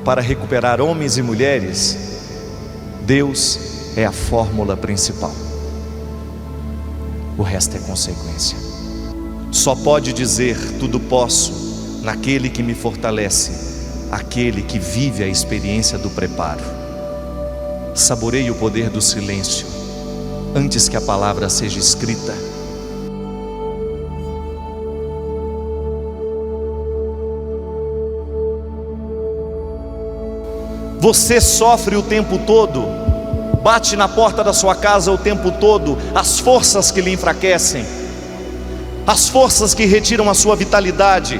para recuperar homens e mulheres, Deus é a fórmula principal. O resto é consequência. Só pode dizer tudo posso naquele que me fortalece, aquele que vive a experiência do preparo. Saboreie o poder do silêncio antes que a palavra seja escrita. Você sofre o tempo todo, bate na porta da sua casa o tempo todo, as forças que lhe enfraquecem, as forças que retiram a sua vitalidade,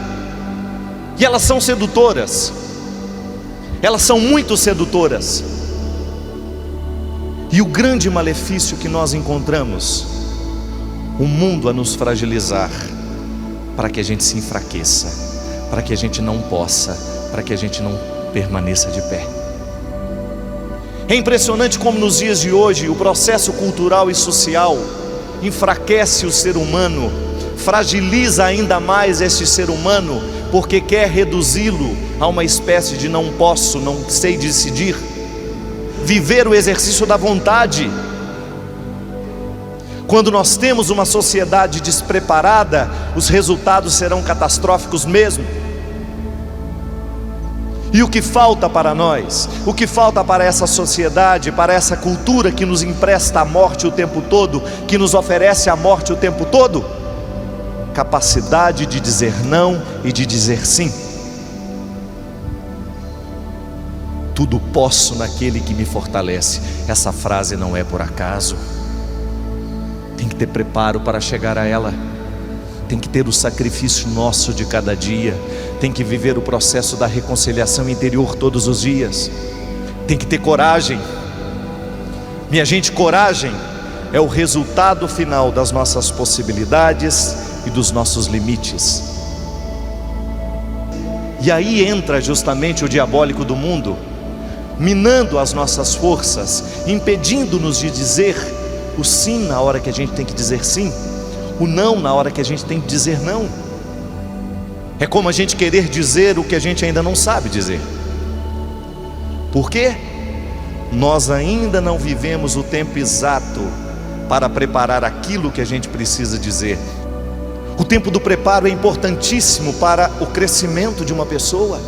e elas são sedutoras, elas são muito sedutoras. E o grande malefício que nós encontramos, o mundo a nos fragilizar, para que a gente se enfraqueça, para que a gente não possa, para que a gente não permaneça de pé. É impressionante como nos dias de hoje o processo cultural e social enfraquece o ser humano, fragiliza ainda mais este ser humano, porque quer reduzi-lo a uma espécie de não posso, não sei decidir, viver o exercício da vontade. Quando nós temos uma sociedade despreparada, os resultados serão catastróficos mesmo. E o que falta para nós? O que falta para essa sociedade, para essa cultura que nos empresta a morte o tempo todo, que nos oferece a morte o tempo todo? Capacidade de dizer não e de dizer sim. Tudo posso naquele que me fortalece. Essa frase não é por acaso. Tem que ter preparo para chegar a ela. Tem que ter o sacrifício nosso de cada dia. Tem que viver o processo da reconciliação interior todos os dias. Tem que ter coragem. Minha gente, coragem é o resultado final das nossas possibilidades e dos nossos limites. E aí entra justamente o diabólico do mundo, minando as nossas forças, impedindo-nos de dizer o sim na hora que a gente tem que dizer sim, o não na hora que a gente tem que dizer não. É como a gente querer dizer o que a gente ainda não sabe dizer. Por quê? Nós ainda não vivemos o tempo exato para preparar aquilo que a gente precisa dizer. O tempo do preparo é importantíssimo para o crescimento de uma pessoa.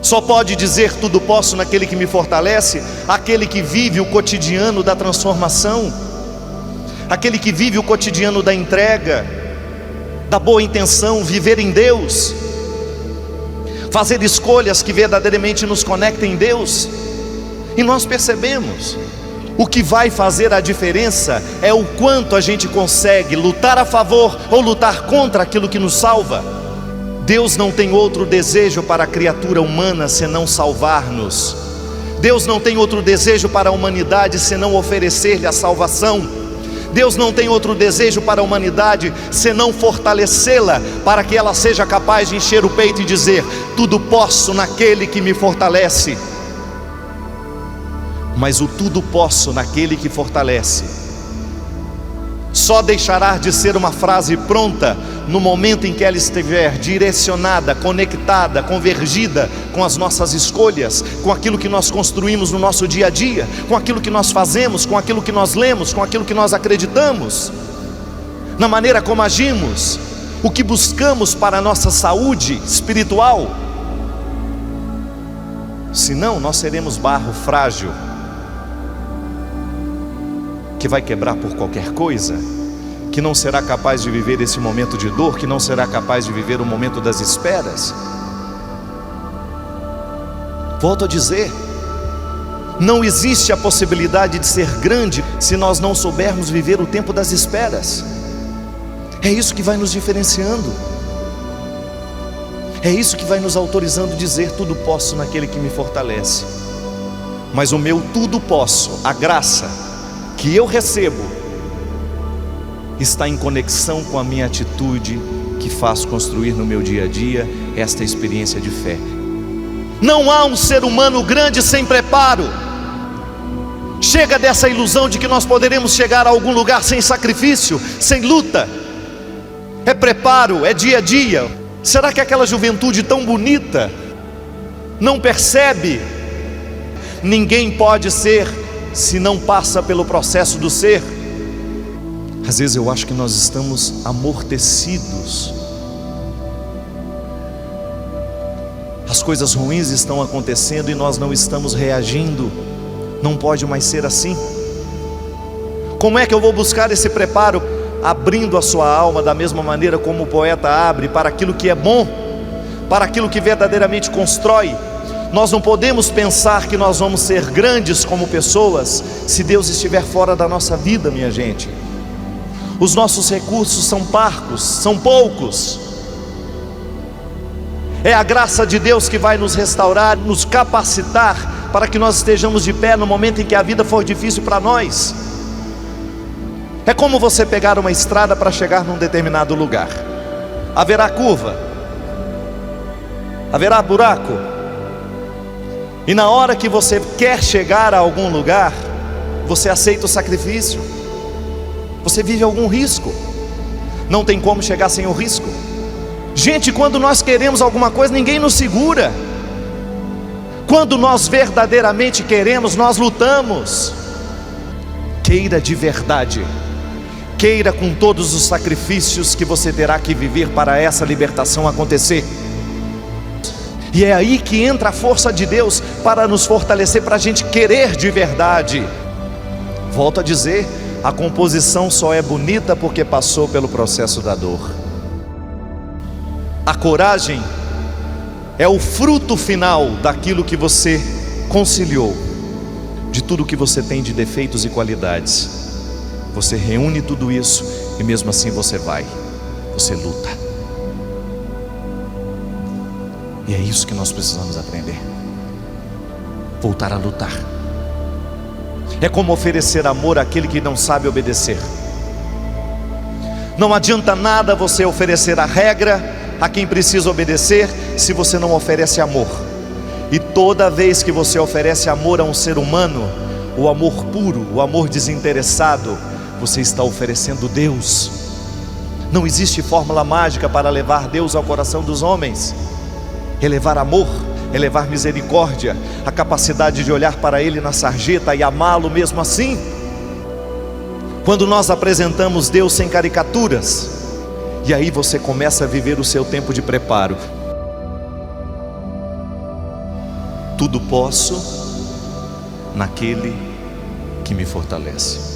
Só pode dizer tudo posso naquele que me fortalece, aquele que vive o cotidiano da transformação, aquele que vive o cotidiano da entrega, da boa intenção, viver em Deus, fazer escolhas que verdadeiramente nos conectem em Deus. E nós percebemos, o que vai fazer a diferença é o quanto a gente consegue lutar a favor ou lutar contra aquilo que nos salva. Deus não tem outro desejo para a criatura humana senão salvar-nos. Deus não tem outro desejo para a humanidade senão oferecer-lhe a salvação. Deus não tem outro desejo para a humanidade senão fortalecê-la, para que ela seja capaz de encher o peito e dizer: tudo posso naquele que me fortalece. Mas o tudo posso naquele que fortalece só deixará de ser uma frase pronta no momento em que ela estiver direcionada, conectada, convergida com as nossas escolhas, com aquilo que nós construímos no nosso dia a dia, com aquilo que nós fazemos, com aquilo que nós lemos, com aquilo que nós acreditamos, na maneira como agimos, o que buscamos para a nossa saúde espiritual. Senão nós seremos barro frágil, que vai quebrar por qualquer coisa, que não será capaz de viver esse momento de dor, que não será capaz de viver o momento das esperas. Volto a dizer, não existe a possibilidade de ser grande se nós não soubermos viver o tempo das esperas. É isso que vai nos diferenciando, é isso que vai nos autorizando a dizer: tudo posso naquele que me fortalece. Mas o meu tudo posso, a graça que eu recebo, está em conexão com a minha atitude, que faz construir no meu dia a dia esta experiência de fé. Não há um ser humano grande sem preparo. Chega dessa ilusão de que nós poderemos chegar a algum lugar sem sacrifício, sem luta. É preparo, é dia a dia. Será que aquela juventude tão bonita não percebe. Ninguém pode ser se não passa pelo processo do ser. Às vezes eu acho que nós estamos amortecidos. As coisas ruins estão acontecendo e nós não estamos reagindo. Não pode mais ser assim. Como é que eu vou buscar esse preparo? Abrindo a sua alma da mesma maneira como o poeta abre para aquilo que é bom, para aquilo que verdadeiramente constrói. Nós não podemos pensar que nós vamos ser grandes como pessoas se Deus estiver fora da nossa vida, minha gente. Os nossos recursos são parcos, são poucos. É a graça de Deus que vai nos restaurar, nos capacitar para que nós estejamos de pé no momento em que a vida for difícil para nós. É como você pegar uma estrada para chegar num determinado lugar. Haverá curva, haverá buraco, e na hora que você quer chegar a algum lugar, você aceita o sacrifício, você vive algum risco. Não tem como chegar sem o risco. Gente, quando nós queremos alguma coisa, ninguém nos segura. Quando nós verdadeiramente queremos, nós lutamos. Queira de verdade, queira com todos os sacrifícios que você terá que viver para essa libertação acontecer. E é aí que entra a força de Deus para nos fortalecer, para a gente querer de verdade. Volto a dizer, a composição só é bonita porque passou pelo processo da dor. A coragem é o fruto final daquilo que você conciliou, de tudo que você tem de defeitos e qualidades. Você reúne tudo isso e mesmo assim você vai, você luta. E é isso que nós precisamos aprender. Voltar a lutar. É como oferecer amor àquele que não sabe obedecer. Não adianta nada você oferecer a regra a quem precisa obedecer se você não oferece amor. E toda vez que você oferece amor a um ser humano, o amor puro, o amor desinteressado, você está oferecendo Deus. Não existe fórmula mágica para levar Deus ao coração dos homens. É levar amor, é levar misericórdia, a capacidade de olhar para Ele na sarjeta e amá-lo mesmo assim. Quando nós apresentamos Deus sem caricaturas, e aí você começa a viver o seu tempo de preparo. Tudo posso naquele que me fortalece.